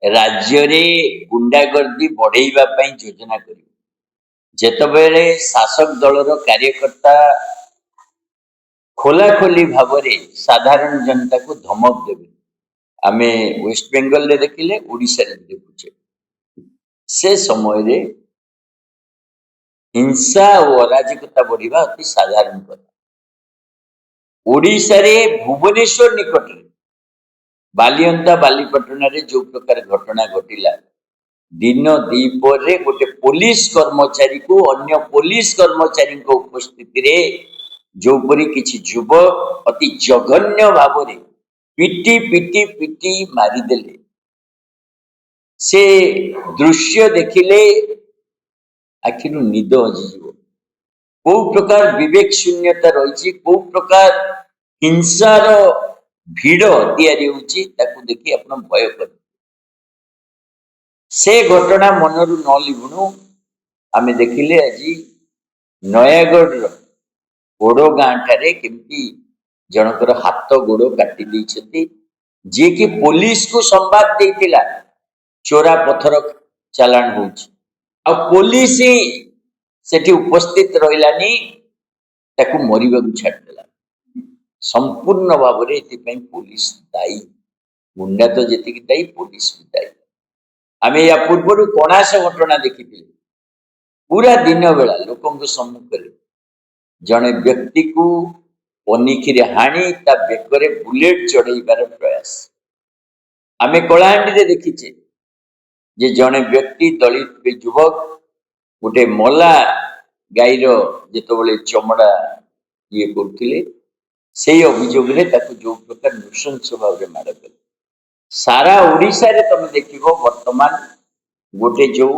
राज्य रे गुंडागर्दी बढ़ेवा पई योजना करी जेतबेले शासक दलर कार्यकर्ता खोला खोली भावरे साधारण जनता को धमक देवे आमे वेस्ट बेंगल रे देखिले ओडिसा रे देखुचे से समय रे हिंसा और अराजकता बढ़िबा अति साधारण कथा। ओडिसा रे भुवनेश्वर निकट रे बालियंता बालीपटना रे जो प्रकार घटना घटिला दिन दीपर रे गोटे पुलिस कर्मचारी को अन्य पुलिस कर्मचारी को उपस्थिति रे जो परी किछि युवक अति जघन्य भाव रे पिटी पिटी पिटी मारी देले से दृश्य देखिले आखिरु निद हजिଯିव को प्रकार विवेक शून्यता रही को प्रकार हिंसार भिड़ तैयारी होची ताकू देखि अपन भय कर से घटना मनरु न लिबुनु आमे देखिले আজি नयागढ़ ओडो गां ठारे केमती जनकर हाथ गोड़ काटी दैछथि जे कि पुलिस को संवाद देतिला चोरा पत्थर चालान होची आ पुलिस सेठी उपस्थित रहिलानी ताकू मरिबा को छाडदेला संपूर्ण भाव रे एतिपई पुलिस दायी गुंडा तो जेतिकी दायी पुलिस भी दायी। आमे या पूर्व कणास घटना देखिथिले पूरा दिन बेला लोकंक सम्मुख रे जने व्यक्ति को पनिखिरे हाणी ता बेकरे बुलेट चढ़ाइबार प्रयास आमे कलाहांडी रे देखिचे जे जने व्यक्ति दलित युवक गोटे मला गाईर जेतबेले चमड़ा ये करथिले से अभियोग रे ताकू जो प्रकार नृशंस भाव रे मार कले सारा ओडिसा रे तमे देखिबो वर्तमान गोटे जो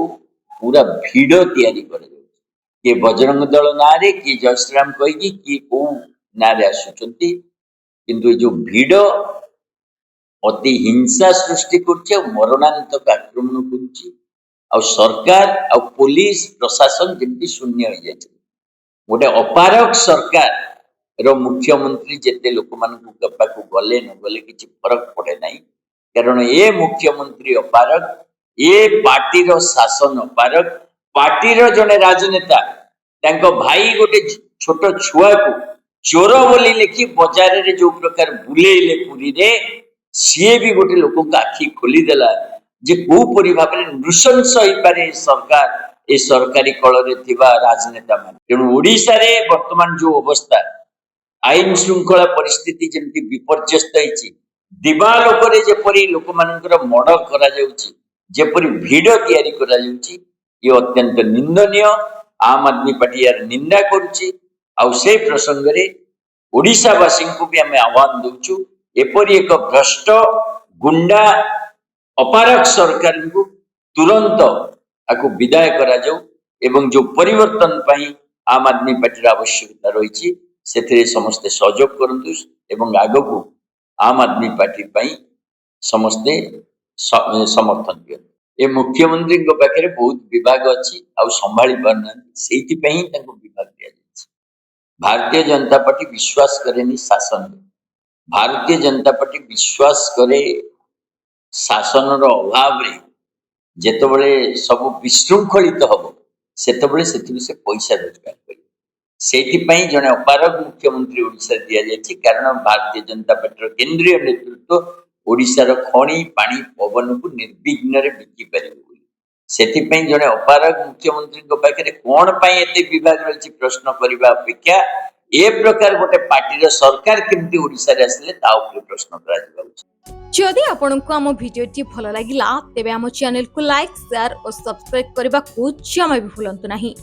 पूरा भिड़ तैयारी कर किए बजरंग दल ना रे किए जयश्रीराम कही किए को ना रे आसुचंती किंतु जो भिड़ अति हिंसा सृष्टि करछि मरणांतक आक्रमण करछि आ सरकार आ पुलिस प्रशासन जेमती शून्य हो जाय गोटे अपारक सरकार रो मुख्यमंत्री जेते लोक मानकु गप्पा को गले न गले किछि फरक पड़े नाही कारण ए मुख्यमंत्री अपारक ए पार्टी रो शासन अपारक पार्टी रो जने राजनेता तांको भाई गोटे छोट छुआ को चोर बोली लेखि बाजार रे जो प्रकार बुलेइले पुरी रे सीए भी गोटे लोक का आखि खोली देला जे को परि भाव रे नृशंस होई पारे सरकार ए सरकारी कल रे थिबा राजनेता मान तेणु ओडिसा रे वर्तमान जो अवस्था आईन श्रृंखला परिस्थिति जेमती विपर्यस्त होईची दिवालोकरे जेपरी लोक मानकर मर्डर करा जाउची जेपरी भिड़ तैयारी करा जाउची ये अत्यंत निंदनीय आम आदमी पार्टी यार निंदा करुची आउ से प्रसंग रे ओडिशावासी को भी आम आह्वान दउचु एपरी एक भ्रष्ट गुंडा अपारक सरकार को तुरंत आकु विदाय करा जाऊ एवं जो परिवर्तन पाई आम आदमी पार्टी आवश्यकता रही से समस्ते सहयोग करंतु एवं आगो को आम आदमी पार्टी पाई समस्ते समर्थन दियंतु। ए मुख्यमंत्री पाखे बहुत विभाग अच्छी आउ संभाली पारना से विभाग दिया भारतीय जनता पार्टी विश्वास करे शासन भारतीय जनता पार्टी विश्वास करे शासन अभाव रे जेतबेले सब विशृंखलित हम से पैसा रोजगार कर जने अपारक मुख्यमंत्री ओडिशा दिया जायछि कारण भारतीय जनता पार्टी केंद्रीय नेतृत्व ओडिशार खणी पानी पवन को निर्विघ्न रे बिकी परिबो सेथिपई जने अपारक मुख्यमंत्री पाखे कौन पाई एते विभाग रही प्रश्न करने अपेक्षा ए प्रकार गोटे पार्टी सरकार केमती ओडिशा रे आसले ता ऊपर प्रश्न करा उचित। जदि आपनको आम भिडियोटी भल लागिला तेबे आम चैनल को लाइक शेयर और सब्सक्राइब करबा को जमा भी भूलंतु नहीं।